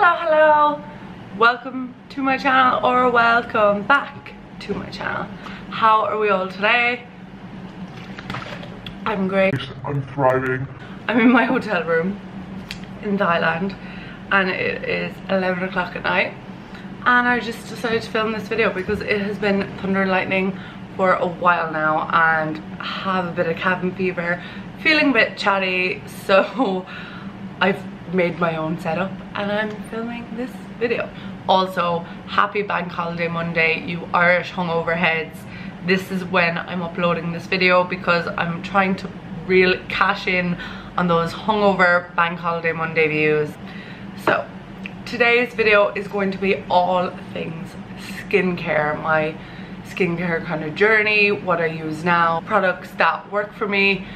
Hello, welcome to my channel, or welcome back to my channel. How are we all today? I'm great. I'm thriving. I'm in my hotel room in Thailand and it is 11 o'clock at night, and I just decided to film this video because it has been thunder and lightning for a while now and I have a bit of cabin fever, feeling a bit chatty, so I've made my own setup and I'm filming this video. Also, happy bank holiday Monday, you Irish hungover heads. This is when I'm uploading this video because I'm trying to really cash in on those hungover bank holiday Monday views. So today's video is going to be all things skincare, my skincare kind of journey, what I use now, products that work for me.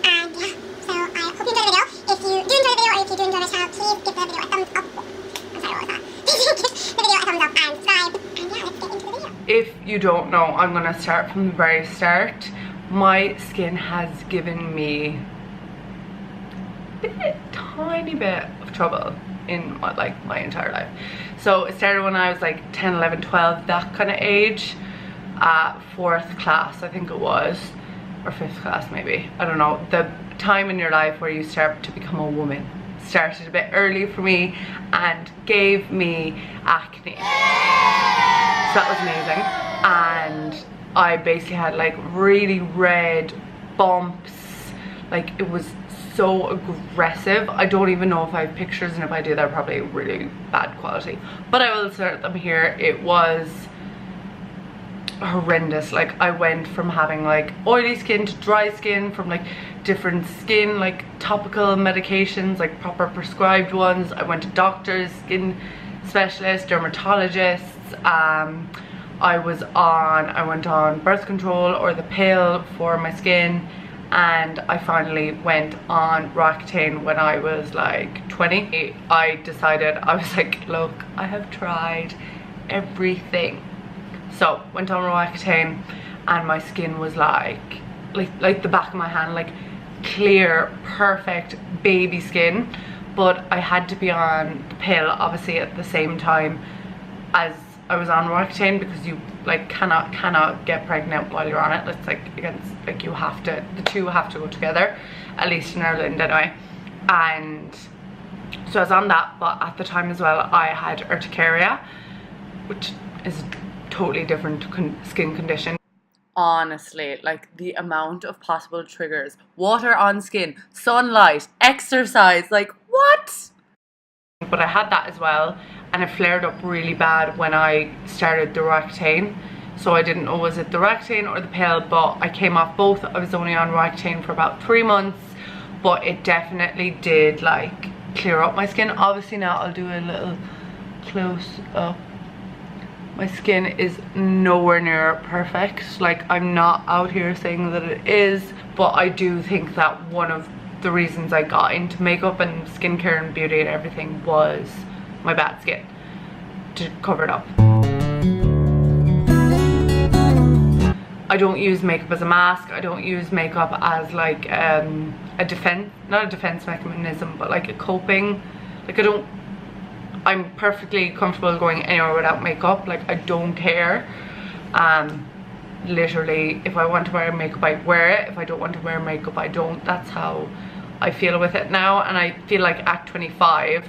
And yeah, so I hope you enjoy the video. If you do enjoy the video, or if you do enjoy my channel, please give the video a thumbs up. I'm sorry, what was that? Please give the video a thumbs up and subscribe. And yeah, let's get into the video. If you don't know, I'm gonna start from the very start. My skin has given me a tiny bit of trouble in my entire life. So it started when I was like 10, 11, 12, that kind of age. 4th class I think it was, or 5th class maybe, I don't know. The time in your life where you start to become a woman started a bit early for me and gave me acne. So that was amazing, and I basically had like really red bumps, like it was so aggressive. I don't even know if I have pictures, and if I do, they're probably really bad quality, but I will insert them here. It was horrendous. Like I went from having like oily skin to dry skin, from like different skin, like topical medications, like proper prescribed ones. I went to doctors, skin specialists, dermatologists. I went on birth control or the pill for my skin, and I finally went on Roaccutane when I was like 20. I decided, I was like, look, I have tried everything. So went on Roaccutane and my skin was like the back of my hand, like clear, perfect baby skin. But I had to be on the pill obviously at the same time as I was on Roaccutane, because you like cannot get pregnant while you're on it. It's like against, like you have to, the two have to go together, at least in Ireland anyway. And so I was on that, but at the time as well I had urticaria, which is totally different skin condition. Honestly, like the amount of possible triggers: water on skin, sunlight, exercise, like what? But I had that as well, and it flared up really bad when I started the Roaccutane. So I didn't know, was it the Roaccutane or the pill, but I came off both. I was only on Roaccutane for about 3 months, but it definitely did like clear up my skin. Obviously now I'll do a little close up. My skin is nowhere near perfect. Like I'm not out here saying that it is, but I do think that one of the reasons I got into makeup and skincare and beauty and everything was my bad skin, to cover it up. I don't use makeup as a mask. I don't use makeup as like a defense, not a defense mechanism, but like a coping. Like I'm perfectly comfortable going anywhere without makeup. Like I don't care. Literally, if I want to wear makeup I wear it, if I don't want to wear makeup I don't. That's how I feel with it now. And I feel like at 25,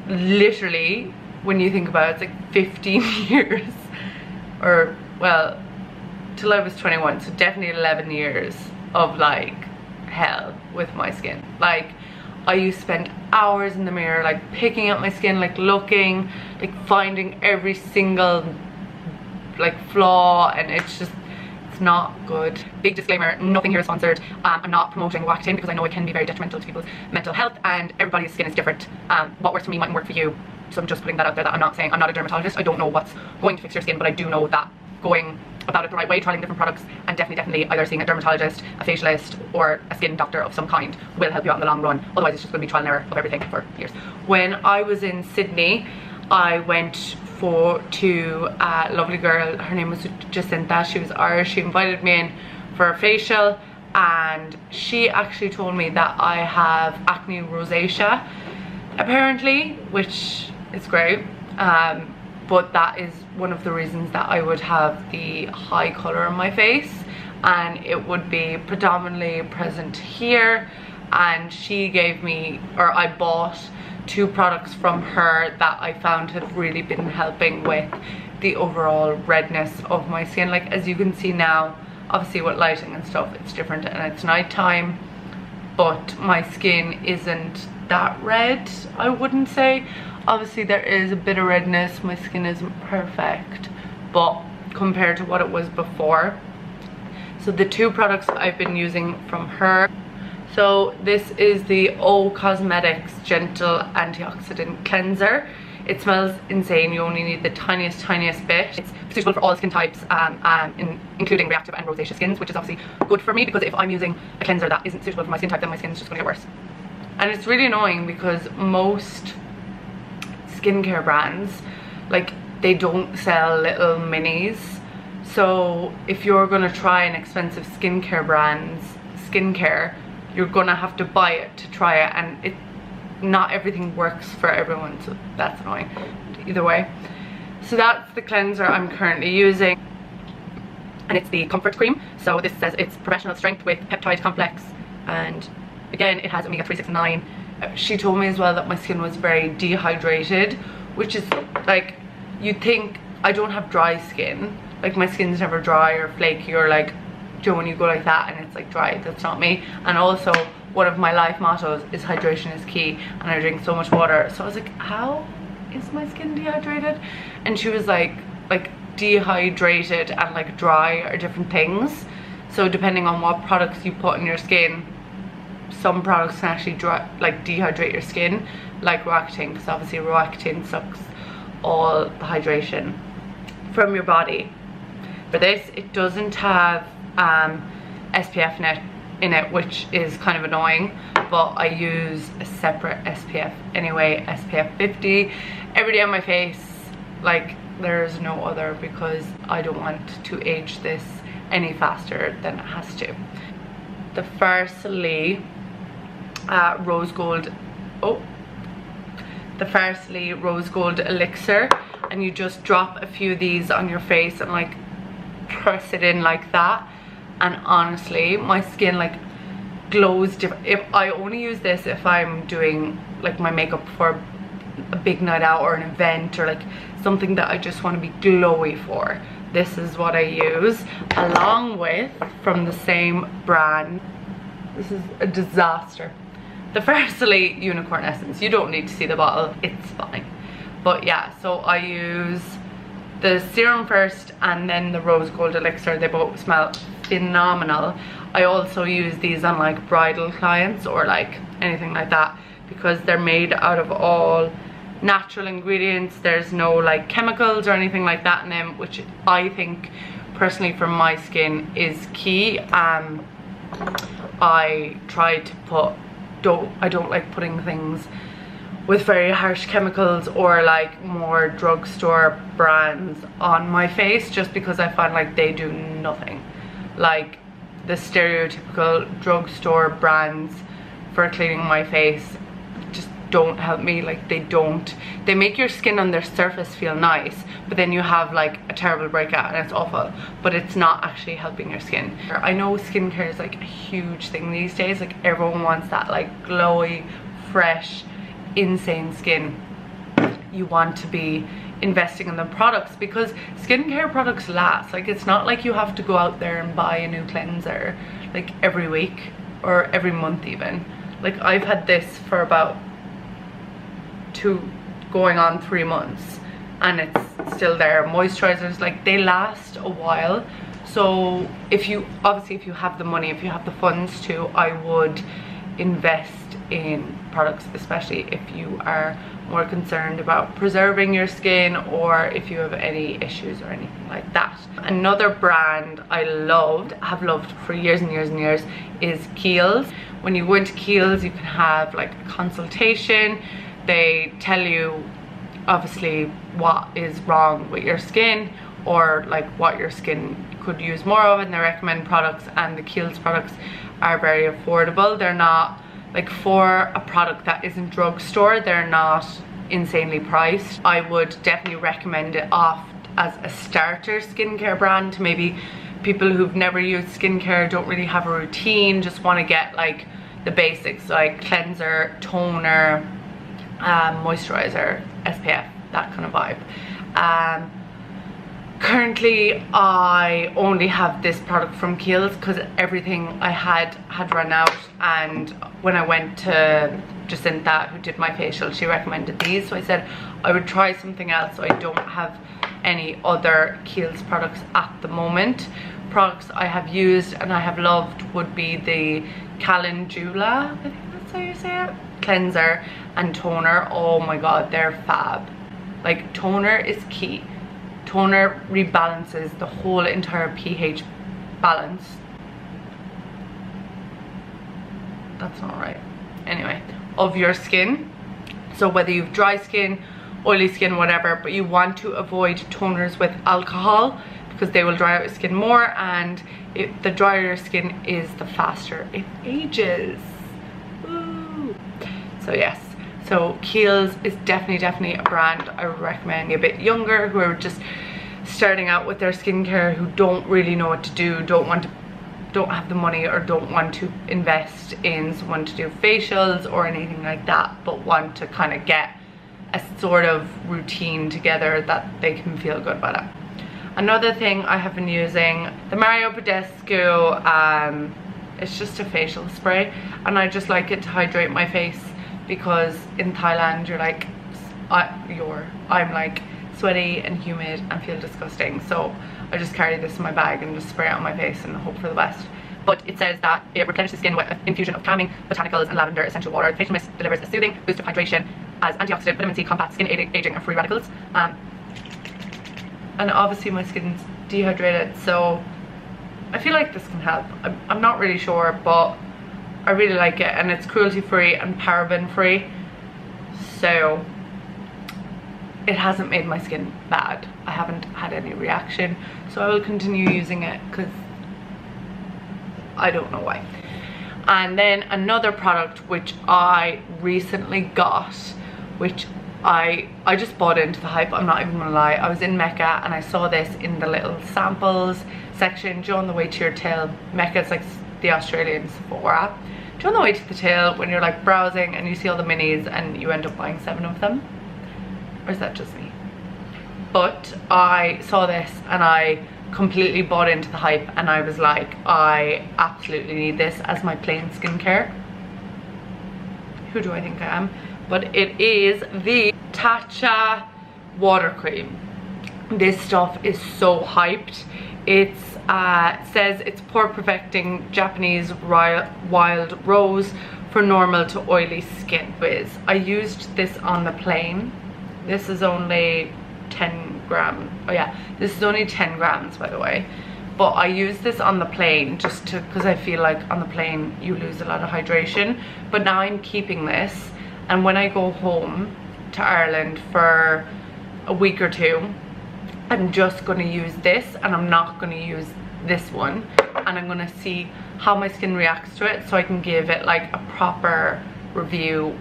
literally when you think about it, it's like 15 years, or well, till I was 21, so definitely 11 years of like hell with my skin. Like I used to spend hours in the mirror, like picking up my skin, like looking, like finding every single like flaw, and it's just, it's not good. Big disclaimer, nothing here is sponsored. I'm not promoting Roaccutane because I know it can be very detrimental to people's mental health, and everybody's skin is different. What works for me mightn't work for you, so I'm just putting that out there, that I'm not saying, I'm not a dermatologist, I don't know what's going to fix your skin, but I do know that going about it the right way, trying different products, and definitely either seeing a dermatologist, a facialist, or a skin doctor of some kind will help you out in the long run. Otherwise it's just going to be trial and error of everything for years. When I was in Sydney, I went to a lovely girl, her name was Jacinta, she was Irish. She invited me in for a facial, and she actually told me that I have acne rosacea apparently, which it's great, but that is one of the reasons that I would have the high color on my face, and it would be predominantly present here. And she gave me, or I bought 2 products from her that I found have really been helping with the overall redness of my skin. Like, as you can see now, obviously with lighting and stuff it's different and it's nighttime, but my skin isn't that red, I wouldn't say. Obviously there is a bit of redness, my skin isn't perfect, but compared to what it was before. So the 2 products I've been using from her, so this is the O Cosmetics Gentle Antioxidant Cleanser. It smells insane. You only need the tiniest bit. It's suitable for all skin types, including reactive and rosacea skins, which is obviously good for me, because if I'm using a cleanser that isn't suitable for my skin type, then my skin is just going to get worse. And it's really annoying because most skincare brands, like, they don't sell little minis. So if you're going to try an expensive skincare brand's skincare, you're going to have to buy it to try it, and not everything works for everyone, so that's annoying. Either way, so that's the cleanser I'm currently using, and it's the Comfort Cream. So this says it's professional strength with peptide complex, and again it has omega-3, 6 and 9. She told me as well that my skin was very dehydrated, which is like, you'd think I don't have dry skin, like my skin's never dry or flaky or like, you know, when you go like that and it's like dry. That's not me. And also one of my life mottos is hydration is key, and I drink so much water. So I was like, how is my skin dehydrated? And she was like dehydrated and like dry are different things. So depending on what products you put in your skin, some products can actually dehydrate your skin, like Roaccutane, because obviously Roaccutane sucks all the hydration from your body. For this, it doesn't have SPF net in it, which is kind of annoying, but I use a separate SPF anyway, SPF 50 every day on my face. Like, there's no other, because I don't want to age this any faster than it has to. The Firstly Rose Gold Elixir, and you just drop a few of these on your face and like press it in like that, and honestly my skin like glows different. If I only use this if I'm doing like my makeup for a big night out or an event, or like something that I just want to be glowy for, this is what I use. Along with, from the same brand, this is a disaster, the Firstly Unicorn Essence. You don't need to see the bottle, it's fine. But yeah, so I use the serum first and then the Rose Gold Elixir. They both smell phenomenal. I also use these on like bridal clients or like anything like that, because they're made out of all natural ingredients. There's no like chemicals or anything like that in them, which I think personally for my skin is key. I try to put, I don't like putting things with very harsh chemicals or like more drugstore brands on my face, just because I find like they do nothing. Like the stereotypical drugstore brands for cleaning my face just don't help me. Like they make your skin on their surface feel nice, but then you have like a terrible breakout and it's awful, but it's not actually helping your skin. I know skincare is like a huge thing these days. Like everyone wants that like glowy, fresh, insane skin. You want to be investing in the products, because skincare products last. Like it's not like you have to go out there and buy a new cleanser like every week or every month even. Like I've had this for about 2 going on 3 months and it's still there. Moisturizers, like they last a while. So if you have the money, if you have the funds to, I would invest in products, especially if you are more concerned about preserving your skin or if you have any issues or anything like that. Another brand I have loved for years and years and years is Kiehl's. When you go into Kiehl's, you can have like a consultation. They tell you obviously what is wrong with your skin, or like what your skin could use more of, and they recommend products. And the Kiehl's products are very affordable. They're not like, for a product that isn't drugstore, they're not insanely priced. I would definitely recommend it off as a starter skincare brand to maybe people who've never used skincare, don't really have a routine, just want to get like the basics like cleanser, toner, moisturizer, SPF, that kind of vibe. Currently I only have this product from Kiehl's because everything I had run out, and when I went to Jacinta, who did my facial, she recommended these, so I said I would try something else. So I don't have any other Kiehl's products at the moment. Products I have used and I have loved would be the Calendula, I think that's how you say it, cleanser and toner. Oh my god, they're fab. Like, toner is key. Toner rebalances the whole entire pH balance. That's not right. Anyway, of your skin. So whether you've dry skin, oily skin, whatever, but you want to avoid toners with alcohol because they will dry out your skin more, and the drier your skin is, the faster it ages. Woo. So yes, so Kiehl's is definitely a brand I would recommend a bit younger, who are just starting out with their skincare, who don't really know what to do, don't have the money or don't want to invest in someone to do facials or anything like that, but want to kind of get a sort of routine together that they can feel good about it. Another thing I have been using, the Mario Badescu, it's just a facial spray, and I just like it to hydrate my face, because in Thailand you're like, I'm like sweaty and humid and feel disgusting, so I just carry this in my bag and just spray it on my face and hope for the best. But it says that it replenishes the skin with an infusion of calming botanicals and lavender essential water. The facial mist delivers a soothing boost of hydration as antioxidant, vitamin C, combats skin aging and free radicals. And obviously my skin's dehydrated, so I feel like this can help. I'm not really sure, but I really like it, and it's cruelty free and paraben free, so it hasn't made my skin bad. I haven't had any reaction, so I will continue using it because I don't know why. And then another product which I recently got, which I just bought into the hype, I'm not even gonna lie. I was in Mecca and I saw this in the little samples section. Do you know, on the way to your till, Mecca is like the Australian Sephora. Do you know, on the way to the till when you're like browsing and you see all the minis and you end up buying 7 of them? Or is that just me? But I saw this and I completely bought into the hype, and I was like, I absolutely need this as my plain skincare. Who do I think I am? But it is the Tatcha water cream. This stuff is so hyped. It's says it's pore perfecting Japanese wild rose for normal to oily skin. I used this on the plane. This is only 10 grams. Oh yeah, this is only 10 grams, by the way. But I use this on the plane just to, because I feel like on the plane you lose a lot of hydration. But now I'm keeping this, and when I go home to Ireland for a week or two, I'm just going to use this, and I'm not going to use this one, and I'm going to see how my skin reacts to it so I can give it like a proper review.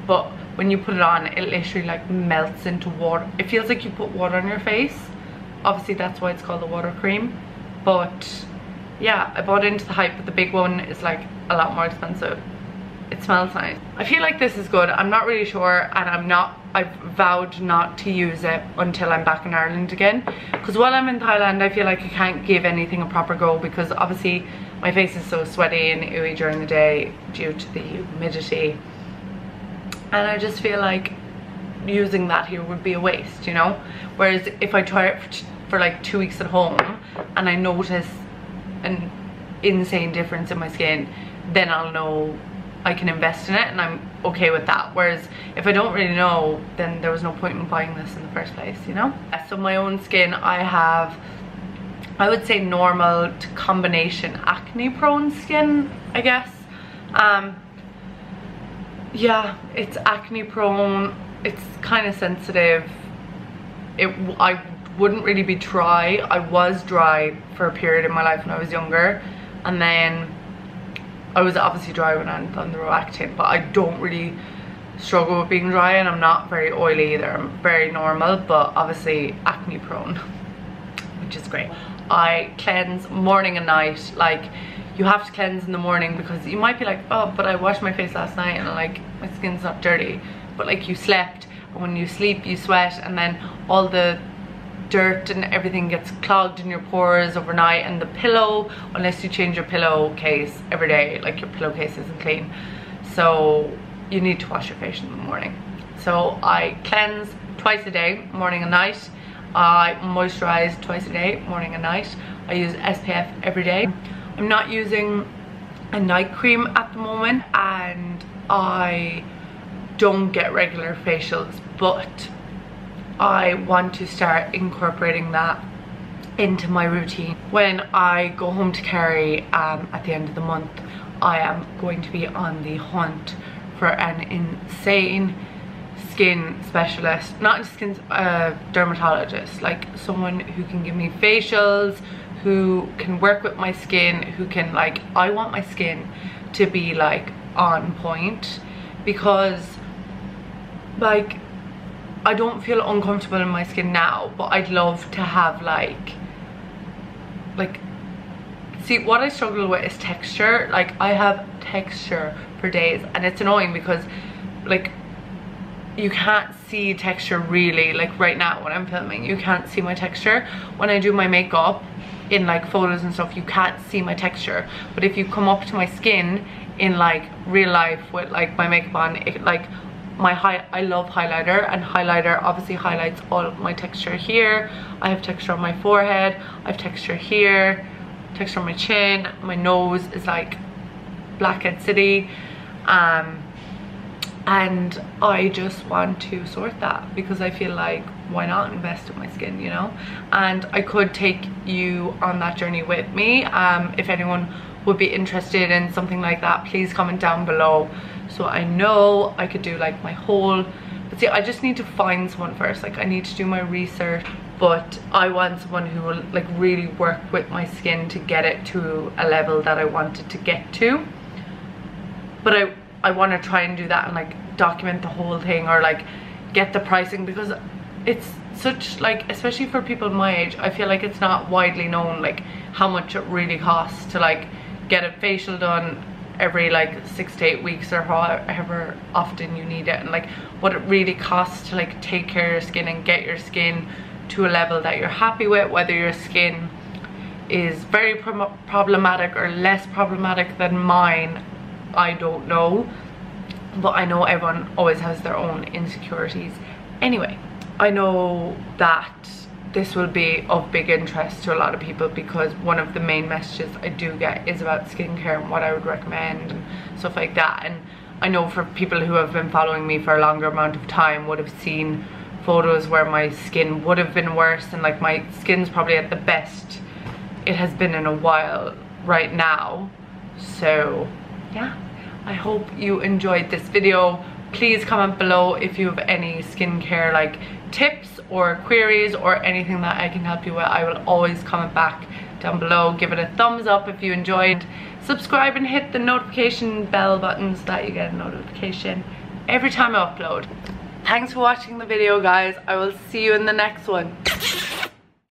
But when you put it on, it literally like melts into water. It feels like you put water on your face. Obviously that's why it's called the water cream. But yeah, I bought into the hype, but the big one is like a lot more expensive. It smells nice. I feel like this is good. I'm not really sure, and I've vowed not to use it until I'm back in Ireland again, because while I'm in Thailand I feel like I can't give anything a proper go, because obviously my face is so sweaty and ooey during the day due to the humidity, and I just feel like using that here would be a waste, you know. Whereas if I try it for like 2 weeks at home and I notice an insane difference in my skin, then I'll know I can invest in it and I'm okay with that. Whereas if I don't really know, then there was no point in buying this in the first place, you know. So my own skin, I have, I would say, normal to combination acne prone skin, I guess. Yeah, it's acne prone, it's kind of sensitive. I wouldn't really be dry. I was dry for a period in my life when I was younger, and then I was obviously dry when I was on the Roaccutane, but I don't really struggle with being dry, and I'm not very oily either. I'm very normal, but obviously acne prone, which is great. I cleanse morning and night. Like, you have to cleanse in the morning because you might be like, oh, but I washed my face last night and like my skin's not dirty. But like, you slept, and when you sleep you sweat, and then all the dirt and everything gets clogged in your pores overnight, and the pillow, unless you change your pillowcase every day, like your pillowcase isn't clean, so you need to wash your face in the morning. So I cleanse twice a day, morning and night. I moisturize twice a day, morning and night. I use SPF every day. I'm not using a night cream at the moment, and I don't get regular facials, but I want to start incorporating that into my routine. When I go home to Kerry at the end of the month, I am going to be on the hunt for an insane skin specialist, not a skin dermatologist, like someone who can give me facials, who can work with my skin, who can, like, I want my skin to be like on point, because like I don't feel uncomfortable in my skin now, but I'd love to have like see, what I struggle with is texture. Like, I have texture for days, and it's annoying because like you can't see texture really. Like right now when I'm filming, you can't see my texture. When I do my makeup in like photos and stuff, you can't see my texture, but if you come up to my skin in like real life with like my makeup on, it, like I love highlighter, and highlighter obviously highlights all of my texture here. I have texture on my forehead, I have texture here, texture on my chin, my nose is like Blackhead City, and I just want to sort that, because I feel like, why not invest in my skin, you know? And I could take you on that journey with me. If anyone would be interested in something like that, please comment down below, so I know I could do like my whole, but see, I just need to find someone first. Like, I need to do my research, but I want someone who will like really work with my skin to get it to a level that I want it to get to. But I want to try and do that and like document the whole thing, or like get the pricing, because it's such, like, especially for people my age, I feel like it's not widely known like how much it really costs to like get a facial done every like 6 to 8 weeks, or however often you need it, and like what it really costs to like take care of your skin and get your skin to a level that you're happy with. Whether your skin is very problematic or less problematic than mine, I don't know, but I know everyone always has their own insecurities. Anyway, I know that this will be of big interest to a lot of people, because one of the main messages I do get is about skincare and what I would recommend and stuff like that. And I know for people who have been following me for a longer amount of time would have seen photos where my skin would have been worse, and like my skin's probably at the best it has been in a while right now. So yeah, I hope you enjoyed this video. Please comment below if you have any skincare like tips or queries or anything that I can help you with. I will always comment back down below. Give it a thumbs up if you enjoyed. Subscribe and hit the notification bell button so that you get a notification every time I upload. Thanks for watching the video, guys. I will see you in the next one.